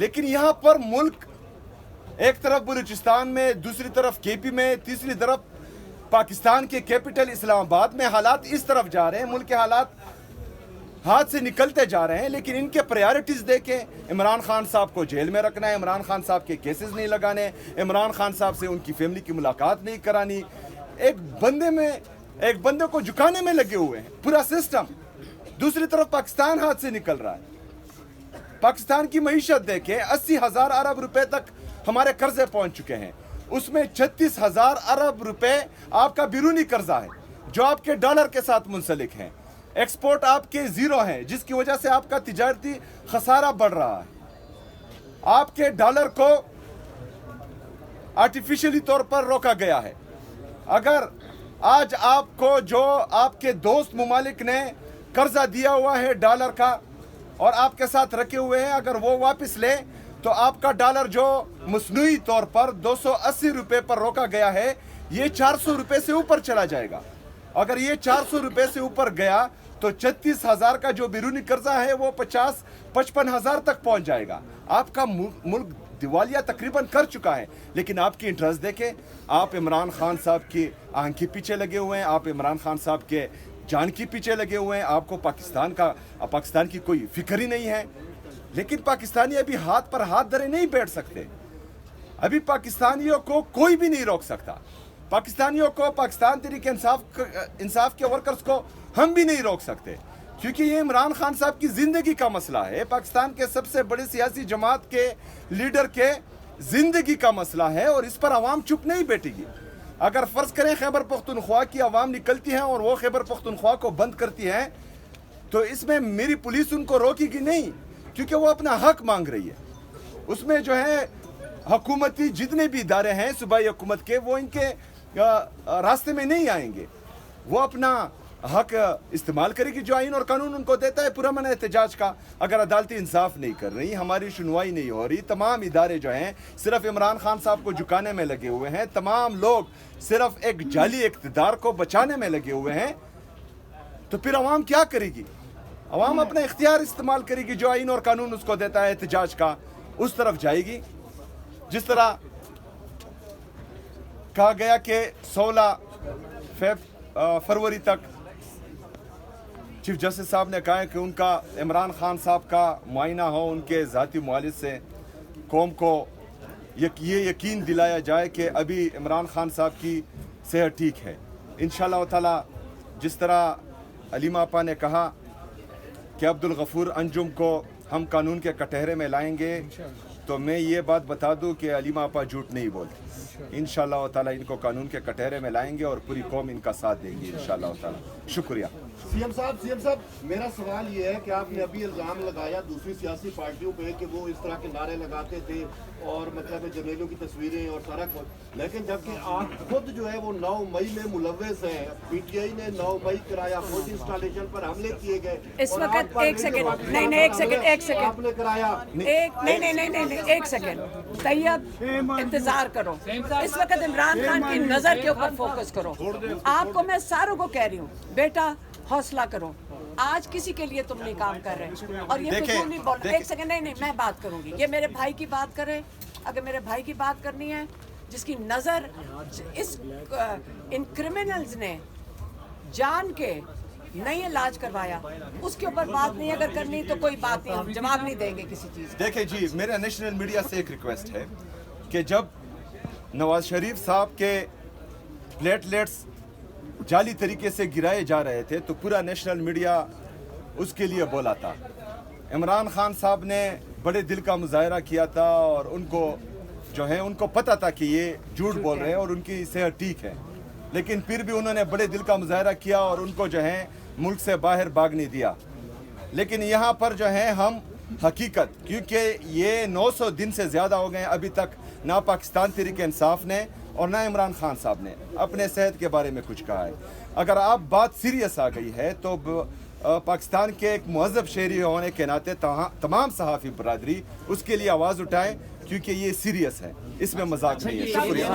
لیکن یہاں پر ملک ایک طرف بلوچستان میں، دوسری طرف KP میں، تیسری طرف پاکستان کے کیپٹل اسلام آباد میں حالات اس طرف جا رہے ہیں، ملک کے حالات ہاتھ سے نکلتے جا رہے ہیں. لیکن ان کے پریارٹیز دیکھیں، عمران خان صاحب کو جیل میں رکھنا ہے، عمران خان صاحب کے کیسز نہیں لگانے، عمران خان صاحب سے ان کی فیملی کی ملاقات نہیں کرانی، ایک بندے کو جھکانے میں لگے ہوئے ہیں پورا سسٹم. دوسری طرف پاکستان ہاتھ سے نکل رہا ہے. پاکستان کی معیشت دیکھیں، 80,000 ارب روپے تک ہمارے قرضے پہنچ چکے ہیں. اس میں 36,000 ارب روپے آپ کا بیرونی قرضہ ہے جو آپ کے ڈالر کے ساتھ منسلک ہیں. ایکسپورٹ آپ کے زیرو ہیں جس کی وجہ سے آپ کا تجارتی خسارہ بڑھ رہا ہے. آپ کے ڈالر کو آرٹیفیشلی طور پر روکا گیا ہے. اگر آج آپ کو جو آپ کے دوست ممالک نے قرضہ دیا ہوا ہے ڈالر کا اور آپ کے ساتھ رکھے ہوئے ہیں، اگر وہ واپس لے تو آپ کا ڈالر جو مصنوعی طور پر 280 روپے پر روکا گیا ہے، یہ 400 روپے سے اوپر چلا جائے گا. اگر یہ 400 روپے سے اوپر گیا تو 36,000 کا جو بیرونی قرضہ ہے وہ 55,000 تک پہنچ جائے گا. آپ کا ملک دیوالیہ تقریباً کر چکا ہے. لیکن آپ کی انٹرسٹ دیکھیں، آپ عمران خان صاحب کی آنکھ کے پیچھے لگے ہوئے ہیں، آپ عمران خان صاحب کے جان کے پیچھے لگے ہوئے ہیں. آپ کو پاکستان کی کوئی فکر ہی نہیں ہے. لیکن پاکستانی ابھی ہاتھ پر ہاتھ دھرے نہیں بیٹھ سکتے. ابھی پاکستانیوں کو کوئی بھی نہیں روک سکتا. پاکستانیوں کو، پاکستان تحریک انصاف کے ورکرز کو ہم بھی نہیں روک سکتے، کیونکہ یہ عمران خان صاحب کی زندگی کا مسئلہ ہے. پاکستان کے سب سے بڑے سیاسی جماعت کے لیڈر کے زندگی کا مسئلہ ہے اور اس پر عوام چپ نہیں بیٹھے گی. اگر فرض کریں خیبر پختونخوا کی عوام نکلتی ہیں اور وہ خیبر پختونخوا کو بند کرتی ہیں تو اس میں میری پولیس ان کو روکے گی نہیں، کیونکہ وہ اپنا حق مانگ رہی ہے. اس میں جو ہے حکومتی جتنے بھی ادارے ہیں صوبائی حکومت کے، وہ ان کے راستے میں نہیں آئیں گے. وہ اپنا حق استعمال کرے گی جو آئین اور قانون ان کو دیتا ہے پرامن احتجاج کا. اگر عدالتی انصاف نہیں کر رہی، ہماری سنوائی نہیں ہو رہی، تمام ادارے جو ہیں صرف عمران خان صاحب کو جھکانے میں لگے ہوئے ہیں، تمام لوگ صرف ایک جعلی اقتدار کو بچانے میں لگے ہوئے ہیں، تو پھر عوام کیا کرے گی؟ عوام اپنا اختیار استعمال کرے گی جو آئین اور قانون اس کو دیتا ہے احتجاج کا، اس طرف جائے گی. جس طرح کہا گیا کہ 16 فروری تک چیف جسٹس صاحب نے کہا ہے کہ ان کا عمران خان صاحب کا معائنہ ہو، ان کے ذاتی معالج سے قوم کو یہ یقین دلایا جائے کہ ابھی عمران خان صاحب کی صحت ٹھیک ہے. انشاءاللہ تعالی جس طرح علیمہ آپا نے کہا کہ عبدالغفور انجم کو ہم قانون کے کٹہرے میں لائیں گے، تو میں یہ بات بتا دوں کہ علیمہ آپا جھوٹ نہیں بولتی. انشاءاللہ تعالی ان کو قانون کے کٹہرے میں لائیں گے اور پوری قوم ان کا ساتھ دیں گی انشاءاللہ تعالی. شکریہ. سی ایم صاحب میرا سوال یہ ہے کہ آپ نے ابھی الزام لگایا دوسری سیاسی پارٹیوں پہ کہ وہ اس طرح کے نعرے لگاتے تھے اور مطلب جرنیلوں کی تصویریں اور سارا کچھ، لیکن جبکہ آپ خود جو ہے وہ 9 مئی میں ملوث ہیں. PTI نے 9 مئی کرایا، فوجی انسٹالیشن پر حملے کیے گئے. اس وقت ایک سیکنڈ آپ نے کرایا. ایک سیکنڈ طیب انتظار کرو. اس وقت عمران خان کی نظر کے اوپر فوکس کرو. آپ کو میں ساروں کو کہہ رہی ہوں بیٹا حوصلہ کرو. آج کسی کے لیے تم نہیں کام کر رہے اور یہ فضول نہیں بول رہے. ایک سیکنڈ، نہیں میں بات کروں گی. یہ میرے بھائی کی بات کرے. اگر میرے بھائی کی بات کرنی ہے جس کی نظر ان کرمنلز نے جان کے نہیں علاج کروایا، اس کے اوپر بات نہیں اگر کرنی تو کوئی بات نہیں، ہم جواب نہیں دیں گے کسی چیز. دیکھیں جی، میرا نیشنل میڈیا سے ایک ریکویسٹ ہے کہ جب نواز شریف صاحب کے پلیٹلیٹس جعلی طریقے سے گرائے جا رہے تھے تو پورا نیشنل میڈیا اس کے لیے بولا تھا. عمران خان صاحب نے بڑے دل کا مظاہرہ کیا تھا اور ان کو جو ہے ان کو پتہ تھا کہ یہ جھوٹ بول رہے ہیں اور ان کی صحت ٹھیک ہے، لیکن پھر بھی انہوں نے بڑے دل کا مظاہرہ کیا اور ان کو جو ہے ملک سے باہر بھاگنے دیا. لیکن یہاں پر جو ہے ہم حقیقت، کیونکہ یہ 900 دن سے زیادہ ہو گئے ہیں، ابھی تک نہ پاکستان تحریک انصاف نے اور نہ عمران خان صاحب نے اپنے صحت کے بارے میں کچھ کہا ہے. اگر آپ بات سیریس آ گئی ہے تو پاکستان کے ایک مہذب شہری ہونے کے ناطے تمام صحافی برادری اس کے لیے آواز اٹھائے، کیونکہ یہ سیریس ہے، اس میں مذاق نہیں ہے. شکریہ.